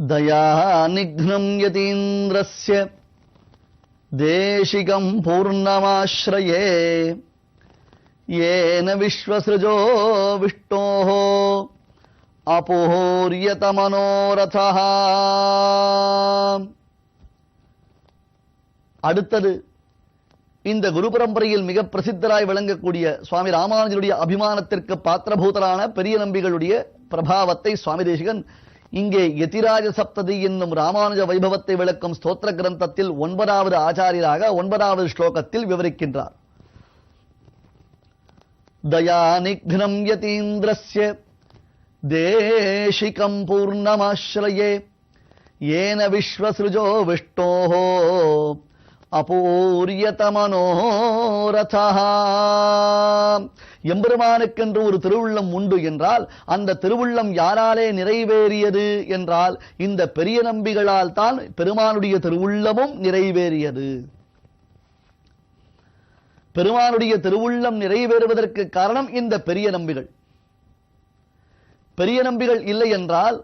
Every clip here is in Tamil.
दयानिघ्नं यतीन्द्रस्य देशिकं पूर्णमाश्रये येन विश्वसृजो विष्णोः अपूर्यतमनोरथः. அடுத்தது இந்த குரு பரம்பரையில் மிக பிரசித்தராய் விளங்கக்கூடிய சுவாமி ராமானுஜருடைய அபிமானத்திற்கு பாத்திரபூதரான பெரிய நம்பிகளுடைய பிரபாவத்தை சுவாமி தேசிகன் இங்கே யதிராஜ சப்ததி என்னும் ராமானுஜ வைபவத்தை விளக்கும் ஸ்தோத்திர கிரந்தத்தில் 9வது ஆச்சாரியராக 9வது ஸ்லோகத்தில் விவரிக்கின்றார். தயாநிக்னம் யதீந்திரஸ்ய தேசிகம் பூர்ணமாஸ்ரயே ஏன விஸ்வஸ்ருஜோ விஷ்ணோஹோ அபூர்யதமனோரதா. எம்பெருமானுக்கென்று ஒரு திருவுள்ளம் உண்டு என்றால் அந்த திருவுள்ளம் யாராலே நிறைவேறியது என்றால் இந்த பெரிய நம்பிகளால் தான் பெருமானுடைய திருவுள்ளமும் நிறைவேறியது. பெருமானுடைய திருவுள்ளம் நிறைவேறுவதற்கு காரணம் இந்த பெரிய நம்பிகள். பெரிய நம்பிகள் இல்லை என்றால்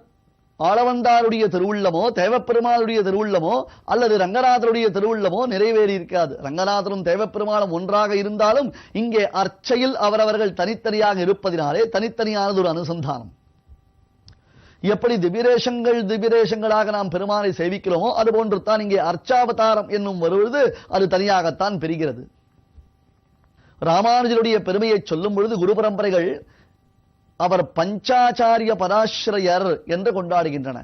ஆளவந்தாருடைய திருவுள்ளமோ தேவப்பெருமாளுடைய திருவுள்ளமோ அல்லது ரங்கநாதருடைய திருவுள்ளமோ நிறைவேறி இருக்காது. ரங்கநாதரும் தேவப்பெருமாளும் ஒன்றாக இருந்தாலும் இங்கே அர்ச்சையில் அவரவர்கள் தனித்தனியாக இருப்பதினாலே தனித்தனியானது ஒரு அனுசந்தானம். எப்படி திவ்யதேசங்களாக நாம் பெருமானை சேவிக்கிறோமோ அதுபோன்று தான் இங்கே அர்ச்சாவதாரம் என்னும் வருவது அது தனியாகத்தான் பெறுகிறது. ராமானுஜருடைய பெருமையை சொல்லும் பொழுது குரு பரம்பரைகள் அவர் பஞ்சாச்சாரிய பராஸ்ரயர் என்று கொண்டாடுகின்றன.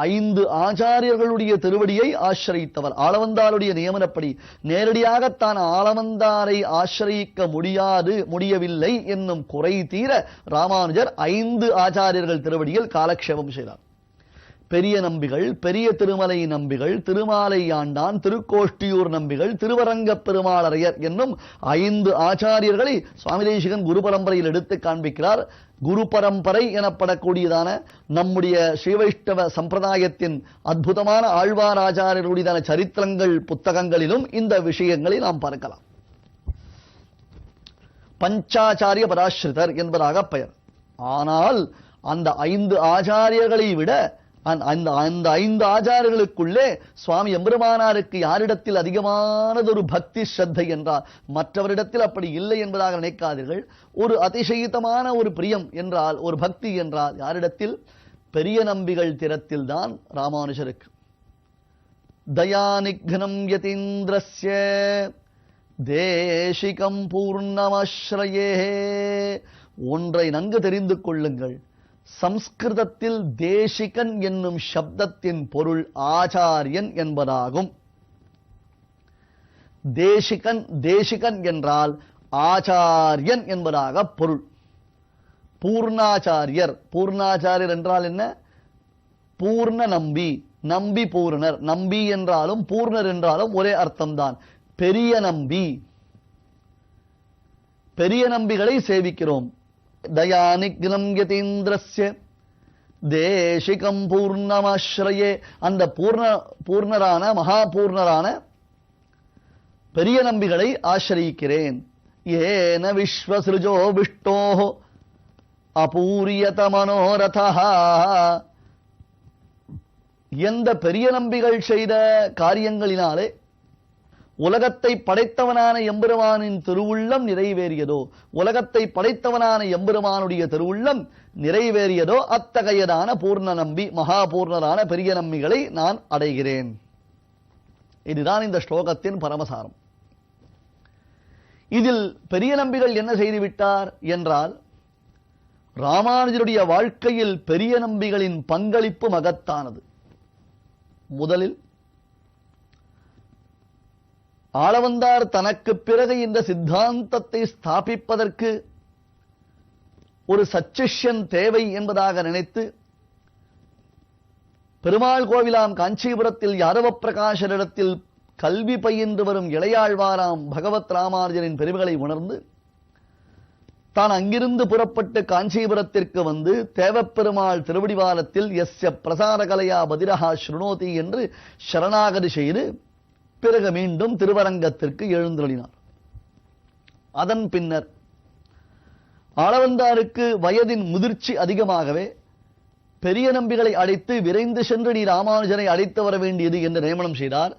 5 ஆச்சாரியர்களுடைய திருவடியை ஆசிரியித்தவர். ஆளவந்தாருடைய நியமனப்படி நேரடியாகத்தான் ஆளவந்தாரை ஆசிரியிக்க முடியவில்லை என்னும் குறை தீர ராமானுஜர் 5 ஆச்சாரியர்கள் திருவடியில் காலக்ஷேபம் செய்தார். பெரிய நம்பிகள், பெரிய திருமலை நம்பிகள், திருமாலை ஆண்டான், திருக்கோஷ்டியூர் நம்பிகள், திருவரங்கப் பெருமாளரையர் என்னும் 5 ஆச்சாரியர்களை சுவாமி தேசிகன் குரு பரம்பரையில் எடுத்து காண்பிக்கிறார். குரு பரம்பரை எனப்படக்கூடியதான நம்முடைய ஸ்ரீவைஷ்ணவ சம்பிரதாயத்தின் அற்புதமான ஆழ்வார் ஆச்சாரியர்களுடையதான சரித்திரங்கள் புத்தகங்களிலும் இந்த விஷயங்களை நாம் பார்க்கலாம். பஞ்சாச்சாரிய பராஸ்ரிதர் என்பதாக பெயர். ஆனால் அந்த 5 ஆச்சாரியர்களை விட அந்த 5 ஆச்சாரியர்களுக்குள்ளே சுவாமி எம்பெருமானாருக்கு யாரிடத்தில் அதிகமானதொரு பக்தி ஸ்ரத்தை என்றால் மற்றவரிடத்தில் அப்படி இல்லை என்பதாக நினைக்காதீர்கள். ஒரு அதிசயித்தமான ஒரு பிரியம் என்றால் ஒரு பக்தி என்றால் யாரிடத்தில்? பெரிய நம்பிகள் திறத்தில் தான் ராமானுஜருக்கு. தயாநிக்னம் யதீந்திரஸ்ய தேசிகம் பூர்ணமாஸ்ரயே. ஒன்றை நன்கு தெரிந்து கொள்ளுங்கள். சம்ஸ்கிருதத்தில் தேசிகன் என்னும் சப்தத்தின் பொருள் ஆச்சாரியன் என்பதாகும். தேசிகன் என்றால் ஆச்சாரியன் என்பதாக பொருள். பூர்ணாச்சாரியர் என்றால் என்ன? பூர்ண நம்பி, நம்பி பூர்ணர். நம்பி என்றாலும் பூர்ணர் என்றாலும் ஒரே அர்த்தம்தான். பெரிய நம்பி, பெரிய நம்பிகளை சேவிக்கிறோம். தயாநிக்னம் யதீந்திரஸ்ய தேசிகம் பூர்ணமாஸ்ரயே. அந்த பூர்ணரான மகாபூர்ணரான பெரிய நம்பிகளை ஆசிரியிக்கிறேன். ஏன விஸ்வஸ்ருஜோ விஷ்ணோஹ அபூர்யதமனோரதா. எந்த பெரிய நம்பிகள் செய்த காரியங்களினாலே உலகத்தை படைத்தவனான எம்பெருமானின் திருவுள்ளம் நிறைவேறியதோ, உலகத்தை படைத்தவனான எம்பெருமானுடைய திருவுள்ளம் நிறைவேறியதோ அத்தகையதான பூர்ண நம்பி மகாபூர்ணரான பெரிய நம்பிகளை நான் அடைகிறேன். இதுதான் இந்த ஸ்லோகத்தின் பரமசாரம். இதில் பெரிய நம்பிகள் என்ன செய்துவிட்டார் என்றால் ராமானுஜருடைய வாழ்க்கையில் பெரிய நம்பிகளின் பங்களிப்பு மகத்தானது. முதலில் ஆளவந்தார் தனக்கு பிறகு இந்த சித்தாந்தத்தை ஸ்தாபிப்பதற்கு ஒரு சச்சிஷ்யன் தேவை என்பதாக நினைத்து பெருமாள் கோவிலாம் காஞ்சிபுரத்தில் யாதவ பிரகாசரிடத்தில் கல்வி பயின்று வரும் இளையாழ்வாராம் பகவத் ராமானுஜரின் பெருமைகளை உணர்ந்து தான் அங்கிருந்து புறப்பட்டு காஞ்சிபுரத்திற்கு வந்து தேவப்பெருமாள் திருவடிவாரத்தில் எஸ்ய பிரசார கலையா பதிரஹா ஸ்ருணோதி என்று சரணாகதி செய்து பிறகு மீண்டும் திருவரங்கத்திற்கு எழுந்தருளினார். அதன் பின்னர் ஆளவந்தாருக்கு வயதின் முதிர்ச்சி அதிகமாகவே பெரிய நம்பிகளை அழைத்து விரைந்து சென்று நீ ராமானுஜனை அழைத்து வர வேண்டியது என்று நியமனம் செய்தார்.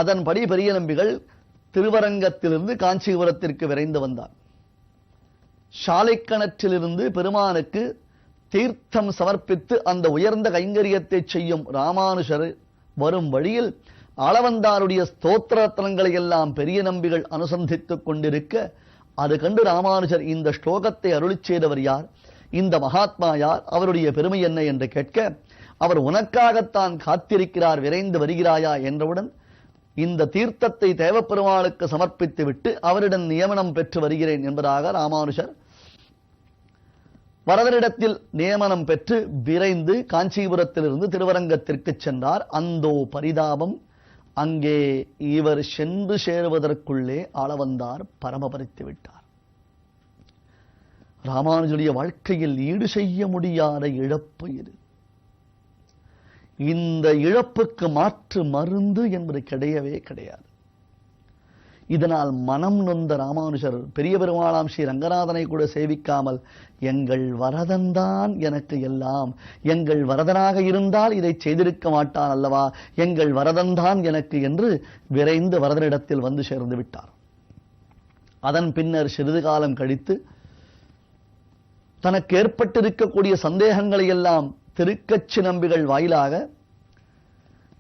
அதன்படி பெரிய நம்பிகள் திருவரங்கத்திலிருந்து காஞ்சிபுரத்திற்கு விரைந்து வந்தார். சாலைக்கணற்றிலிருந்து பெருமானுக்கு தீர்த்தம் சமர்ப்பித்து அந்த உயர்ந்த கைங்கரியத்தை செய்யும் ராமானுஜர் வரும் வழியில் ஆளவந்தாருடைய ஸ்தோத்திரத்தனங்களை எல்லாம் பெரிய நம்பிகள் அனுசந்தித்துக் கொண்டிருக்க, அது கண்டு ராமானுஜர் இந்த ஸ்லோகத்தை அருளிச் செய்தவர் யார், இந்த மகாத்மா யார், அவருடைய பெருமை என்ன என்று கேட்க, அவர் உனக்காகத்தான் காத்திருக்கிறார், விரைந்து வருகிறாயா என்றவுடன் இந்த தீர்த்தத்தை தேவப்பெருமாளுக்கு சமர்ப்பித்து விட்டு அவரிடம் நியமனம் பெற்று வருகிறேன் என்பதாக ராமானுஜர் வரதரிடத்தில் நியமனம் பெற்று விரைந்து காஞ்சிபுரத்திலிருந்து திருவரங்கத்திற்கு சென்றார். அந்தோ பரிதாபம், அங்கே இவர் சென்று சேருவதற்குள்ளே ஆளவந்தார் பரமபரித்து விட்டார். ராமானுஜருடைய வாழ்க்கையில் ஈடு செய்ய முடியாத இழப்பு இது. இந்த இழப்புக்கு மாற்று மருந்து என்பது கிடையவே கிடையாது. இதனால் மனம் நொந்த ராமானுஜர் பெரிய பெருமாளாம் ஸ்ரீ ரங்கநாதனை கூட சேவிக்காமல், எங்கள் வரதன்தான் எனக்கு எல்லாம், எங்கள் வரதனாக இருந்தால் இதை செய்திருக்க மாட்டான் அல்லவா, எங்கள் வரதன்தான் எனக்கு என்று விரைந்து வரதனிடத்தில் வந்து சேர்ந்து விட்டார். அதன் பின்னர் சிறிது காலம் கழித்து தனக்கு ஏற்பட்டிருக்கக்கூடிய சந்தேகங்களை எல்லாம் திருக்கச்சி நம்பிகள் வாயிலாக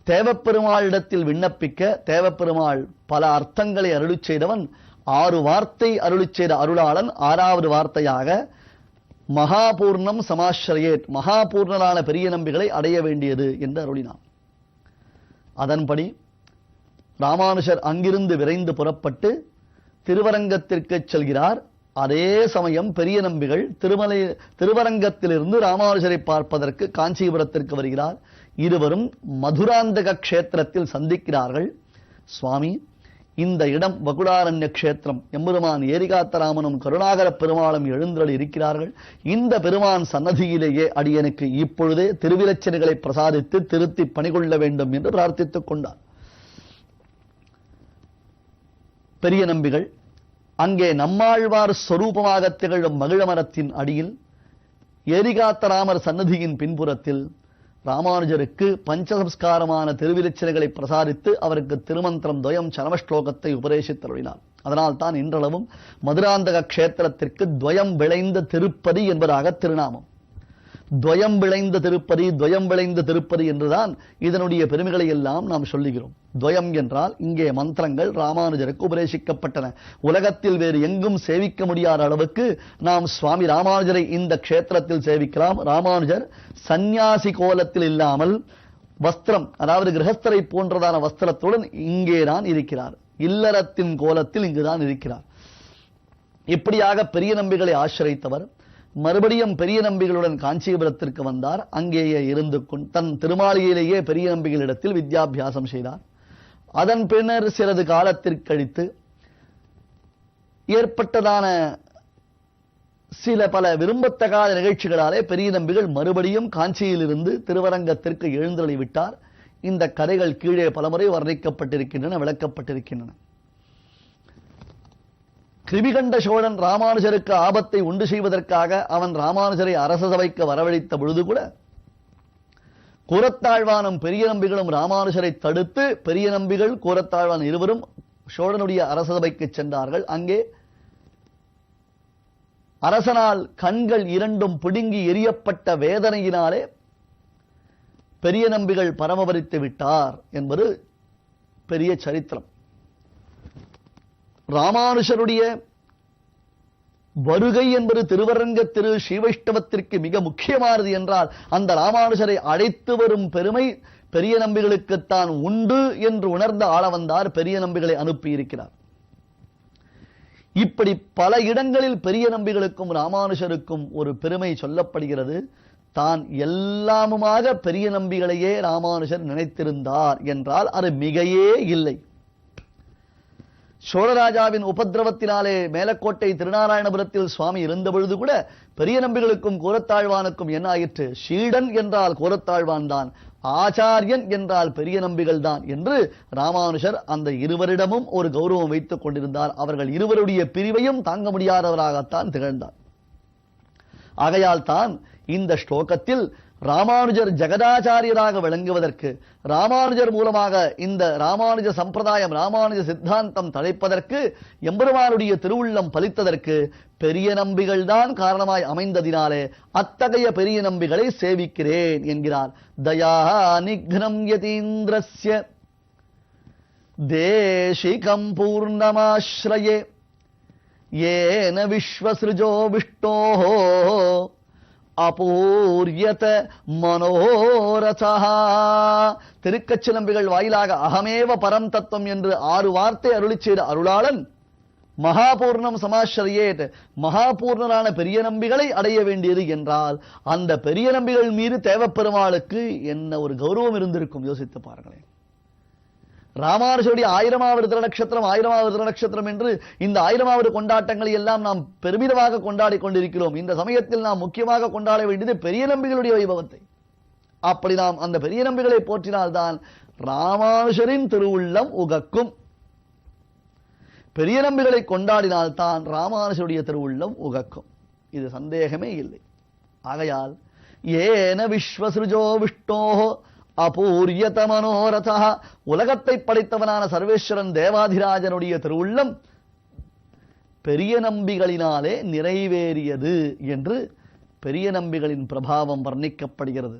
தேவப்பெருமாளிடத்தில் விண்ணப்பிக்க, தேவப்பெருமாள் பல அர்த்தங்களை அருளிச் செய்தவன். 6 வார்த்தை அருளிச் செய்த அருளாளன் 6வது வார்த்தையாக மகாபூர்ணம் சமாஸ்ரயேத், மகாபூர்ணரான பெரிய நம்பிகளை அடைய வேண்டியது என்று அருளினான். அதன்படி ராமானுஜர் அங்கிருந்து விரைந்து புறப்பட்டு திருவரங்கத்திற்கு செல்கிறார். அதே சமயம் பெரிய நம்பிகள் திருவரங்கத்திலிருந்து ராமானுஜரை பார்ப்பதற்கு காஞ்சிபுரத்திற்கு வருகிறார். இருவரும் மதுராந்தக க்ஷேத்திரத்தில் சந்திக்கிறார்கள். சுவாமி, இந்த இடம் வகுடாரண்ய க்ஷேத்திரம், எம்பெருமான் ஏரிகாத்தராமனும் கருணாகர பெருமாளும் எழுந்தருளி இருக்கிறார்கள். இந்த பெருமான் சன்னதியிலேயே அடியனுக்கு இப்பொழுதே திருவிலச்சனைகளை பிரசாதித்து திருத்தி பணிகொள்ள வேண்டும் என்று பிரார்த்தித்துக் கொண்டார். பெரிய நம்பிகள் அங்கே நம்மாழ்வார் ஸ்வரூபமாக திகழும் மகிழமரத்தின் அடியில் ஏரிகாத்தராமர் சன்னதியின் பின்புறத்தில் ராமானுஜருக்கு பஞ்சசம்ஸ்காரமான திருவிலச்சனைகளை பிரசாரித்து அவருக்கு திருமந்திரம் துவயம் சரமஸ்லோகத்தை உபதேசித்தருளினார். அதனால் தான் இன்றளவும் மதுராந்தக க்ஷேத்திரத்திற்கு துவயம் விளைந்த திருப்பதி என்பதாக திருநாமம். துவயம் விளைந்த திருப்பதி, துவயம் விளைந்த திருப்பதி என்றுதான் இதனுடைய பெருமைகளை எல்லாம் நாம் சொல்லுகிறோம். துவயம் என்றால் இங்கே மந்திரங்கள் ராமானுஜருக்கு உபதேசிக்கப்பட்டன. உலகத்தில் வேறு எங்கும் சேவிக்க முடியாத அளவுக்கு நாம் சுவாமி ராமானுஜரை இந்த க்ஷேத்திரத்தில் சேவிக்கலாம். ராமானுஜர் சந்நியாசி கோலத்தில் இல்லாமல் வஸ்திரம், அதாவது கிரகஸ்தரை போன்றதான வஸ்திரத்துடன் இங்கேதான் இருக்கிறார். இல்லறத்தின் கோலத்தில் இங்குதான் இருக்கிறார். இப்படியாக பெரிய நம்பிகளை ஆசிரியத்தவர் மறுபடியும் பெரிய நம்பிகளுடன் காஞ்சிபுரத்திற்கு வந்தார். அங்கேயே இருந்து தன் திருமாளிகையிலேயே பெரிய நம்பிகளிடத்தில் வித்யாபியாசம் செய்தார். அதன் பின்னர் சிறிது காலத்திற்கு கழித்து ஏற்பட்டதான சில பல விரும்பத்தகாத நிகழ்ச்சிகளாலே பெரிய நம்பிகள் மறுபடியும் காஞ்சியிலிருந்து திருவரங்கத்திற்கு எழுந்தருளி விட்டார். இந்த கதைகள் கீழே பலமுறை வர்ணிக்கப்பட்டிருக்கின்றன, விளக்கப்பட்டிருக்கின்றன. கிருமிகண்ட சோழன் ராமானுஜருக்கு ஆபத்தை உண்டு செய்வதற்காக அவன் ராமானுஜரை அரச சபைக்கு வரவழைத்த பொழுது கூட கூரத்தாழ்வானும் பெரிய நம்பிகளும் ராமானுஜரை தடுத்து பெரிய நம்பிகள் கூரத்தாழ்வான் இருவரும் சோழனுடைய அரச சபைக்கு சென்றார்கள். அங்கே அரசனால் கண்கள் இரண்டும் பிடுங்கி எரியப்பட்ட வேதனையினாலே பெரிய நம்பிகள் பரமபரித்து விட்டார் என்பது பெரிய சரித்திரம். ராமானுஜருடைய வருகை என்பது திருவரங்க திரு ஸ்ரீவைஷ்ணவத்திற்கு மிக முக்கியமானது என்றால் அந்த ராமானுஜரை அழைத்து வரும் பெருமை பெரிய நம்பிகளுக்குத்தான் உண்டு என்று உணர்ந்த ஆளவந்தார் பெரிய நம்பிகளை அனுப்பியிருக்கிறார். இப்படி பல இடங்களில் பெரிய நம்பிகளுக்கும் ராமானுஜருக்கும் ஒரு பெருமை சொல்லப்படுகிறது. தான் எல்லாமுமாக பெரிய நம்பிகளையே ராமானுஜர் நினைத்திருந்தார் என்றால் அது மிகையே இல்லை. சோழராஜாவின் உபதிரவத்தினாலே மேலக்கோட்டை திருநாராயணபுரத்தில் சுவாமி இருந்த பொழுது கூட பெரிய நம்பிகளுக்கும் கூரத்தாழ்வானுக்கும் என்ன ஆயிற்று? சீடன் என்றால் கூரத்தாழ்வான் தான், ஆச்சாரியன் என்றால் பெரிய நம்பிகள் தான் என்று ராமானுஜர் அந்த இருவரிடமும் ஒரு கௌரவம் வைத்துக் கொண்டிருந்தார். அவர்கள் இருவருடைய பிரிவையும் தாங்க முடியாதவராகத்தான் திகழ்ந்தார். ஆகையால் தான் இந்த ஸ்லோகத்தில் ராமானுஜர் ஜெகதாச்சாரியராக விளங்குவதற்கு, ராமானுஜர் மூலமாக இந்த ராமானுஜ சம்பிரதாயம், ராமானுஜ சித்தாந்தம் தழைப்பதற்கு, எம்பெருமானுடைய திருவுள்ளம் பலித்ததற்கு பெரிய நம்பிகள் தான் காரணமாய் அமைந்ததினாலே அத்தகைய பெரிய நம்பிகளை சேவிக்கிறேன் என்கிறார். தயா நிக்னம் யதீந்திரஸ்ய தேசிகம் பூர்ணமாஸ்ரயே ஏன விஸ்வஸ்ருஜோ விஷ்ணோஹோ அபூர்யத மனோரதா. திருக்கச்சிலம்பிகள் வாயிலாக அகமேவ பரம் தத்துவம் என்று 6 வார்த்தை அருளி செய்த அருளாளன் மகாபூர்ணம் சமாஸ்ரயேத், மகாபூர்ணரான பெரிய நம்பிகளை அடைய வேண்டியது என்றால் அந்த பெரிய நம்பிகள் மீது தேவப்பெருமாளுக்கு என்ன ஒரு கௌரவம் இருந்திருக்கும், யோசித்து பாருங்களேன். ராமானுஜருடைய 1000வது திருநட்சத்திரம் 1000வது திருநட்சத்திரம் என்று இந்த 1000வது கொண்டாட்டங்களை எல்லாம் நாம் பெருமிதமாக கொண்டாடி கொண்டிருக்கிறோம். இந்த சமயத்தில் நாம் முக்கியமாக கொண்டாட வேண்டியது பெரிய நம்பிகளுடைய வைபவத்தை. அப்படி நாம் அந்த பெரிய நம்பிகளை போற்றினால்தான் ராமானுஜரின் திருவுள்ளம் உகக்கும். பெரிய நம்பிகளை கொண்டாடினால்தான் ராமானுஜருடைய திருவுள்ளம் உகக்கும், இது சந்தேகமே இல்லை. ஆகையால் ஏன விஸ்வஸ்ருஜோ விஷ்ணோஹோ அபூர்யத மனோரதா, உலகத்தை படைத்தவனான சர்வேஸ்வரன் தேவாதிராஜனுடைய திருவுள்ளம் பெரிய நம்பிகளினாலே நிறைவேறியது என்று பெரிய நம்பிகளின் பிரபாவம் வர்ணிக்கப்படுகிறது.